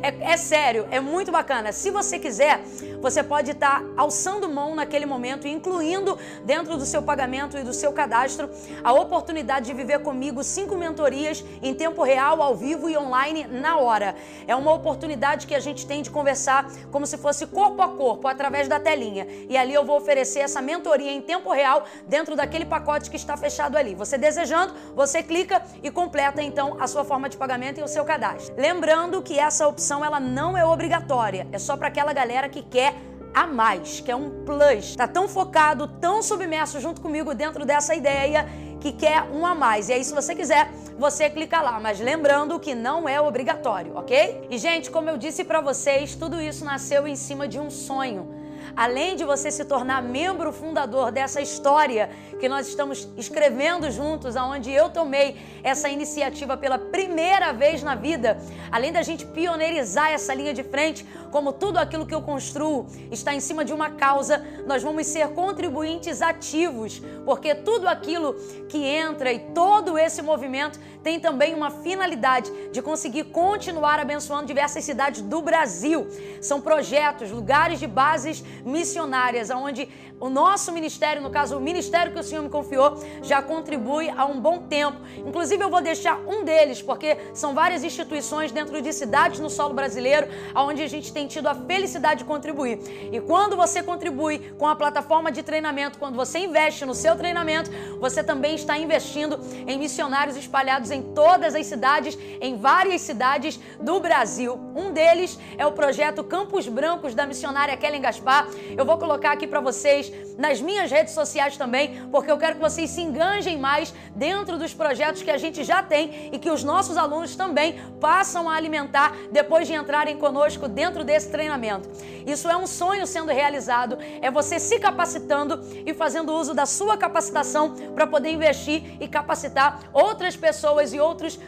É sério, é muito bacana. Se você quiser, você pode estar alçando mão naquele momento, incluindo dentro do seu pagamento e do seu cadastro, a oportunidade de viver comigo 5 mentorias em tempo real, ao vivo e online na hora. É uma oportunidade que a gente tem de conversar como se fosse corpo a corpo, através da telinha. E ali eu vou oferecer essa mentoria em tempo real dentro daquele pacote que está fechado ali. Você desejando, você clica e completa então a sua forma de pagamento e o seu cadastro. Lembrando que essa opção ela não é obrigatória, é só para aquela galera que quer a mais, que é um plus. Tá tão focado, tão submerso junto comigo dentro dessa ideia que quer um a mais. E aí, se você quiser, você clica lá. Mas lembrando que não é obrigatório, ok? E, gente, como eu disse pra vocês, tudo isso nasceu em cima de um sonho. Além de você se tornar membro fundador dessa história que nós estamos escrevendo juntos, onde eu tomei essa iniciativa pela primeira vez na vida, além da gente pioneirizar essa linha de frente, como tudo aquilo que eu construo está em cima de uma causa, nós vamos ser contribuintes ativos, porque tudo aquilo que entra e todo esse movimento tem também uma finalidade de conseguir continuar abençoando diversas cidades do Brasil. São projetos, lugares de bases missionárias, onde o nosso ministério, no caso o ministério que o Senhor me confiou, já contribui há um bom tempo. Inclusive eu vou deixar um deles, porque são várias instituições dentro de cidades no solo brasileiro, onde a gente tem tido a felicidade de contribuir. E quando você contribui com a plataforma de treinamento, quando você investe no seu treinamento, você também está investindo em missionários espalhados em todas as cidades, em várias cidades do Brasil. Um deles é o projeto Campos Brancos da missionária Kellen Gaspar. Eu vou colocar aqui para vocês nas minhas redes sociais também, porque eu quero que vocês se enganjem mais dentro dos projetos que a gente já tem e que os nossos alunos também passam a alimentar depois de entrarem conosco dentro desse treinamento. Isso é um sonho sendo realizado, é você se capacitando e fazendo uso da sua capacitação para poder investir e capacitar outras pessoas e outros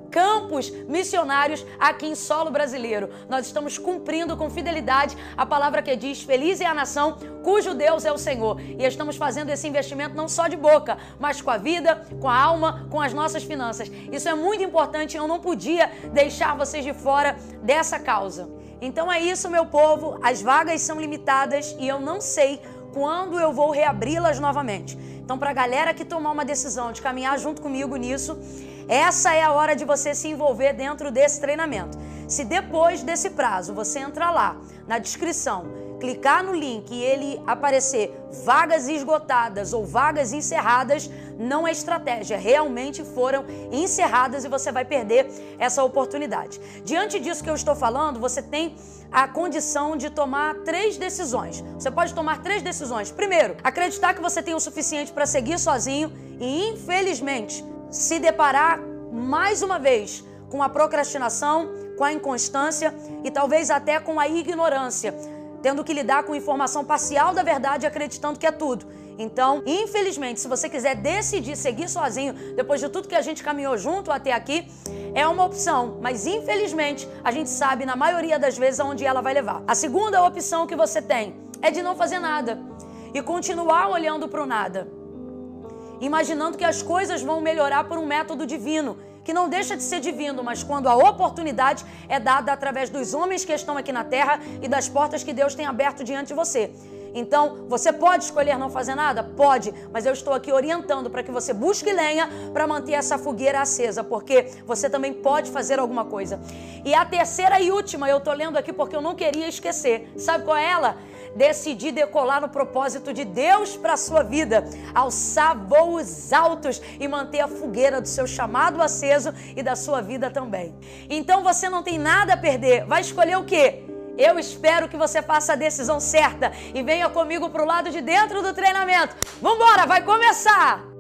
campos missionários aqui em solo brasileiro. Nós estamos cumprindo com fidelidade a palavra que diz: feliz é a nação cujo Deus é o Senhor. E estamos fazendo esse investimento não só de boca, mas com a vida, com a alma, com as nossas finanças. Isso é muito importante e eu não podia deixar vocês de fora dessa causa. Então é isso, meu povo. As vagas são limitadas e eu não sei quando eu vou reabri-las novamente. Então, para a galera que tomar uma decisão de caminhar junto comigo nisso, essa é a hora de você se envolver dentro desse treinamento. Se depois desse prazo você entrar lá na descrição, clicar no link e ele aparecer vagas esgotadas ou vagas encerradas, não é estratégia, realmente foram encerradas e você vai perder essa oportunidade. Diante disso que eu estou falando, você tem a condição de tomar 3 decisões. Você pode tomar 3 decisões. Primeiro, acreditar que você tem o suficiente para seguir sozinho e, infelizmente, se deparar mais uma vez com a procrastinação, com a inconstância e talvez até com a ignorância, tendo que lidar com informação parcial da verdade, acreditando que é tudo. Então, infelizmente, se você quiser decidir seguir sozinho, depois de tudo que a gente caminhou junto até aqui, é uma opção, mas infelizmente a gente sabe na maioria das vezes aonde ela vai levar. A segunda opção que você tem é de não fazer nada e continuar olhando para o nada, imaginando que as coisas vão melhorar por um método divino, que não deixa de ser divino, mas quando a oportunidade é dada através dos homens que estão aqui na terra e das portas que Deus tem aberto diante de você. Então, você pode escolher não fazer nada? Pode, mas eu estou aqui orientando para que você busque lenha para manter essa fogueira acesa, porque você também pode fazer alguma coisa. E a terceira e última, eu estou lendo aqui porque eu não queria esquecer. Sabe qual é ela? Decidir decolar no propósito de Deus para a sua vida, alçar voos altos e manter a fogueira do seu chamado aceso e da sua vida também. Então você não tem nada a perder. Vai escolher o quê? Eu espero que você faça a decisão certa e venha comigo para o lado de dentro do treinamento. Vambora, vai começar!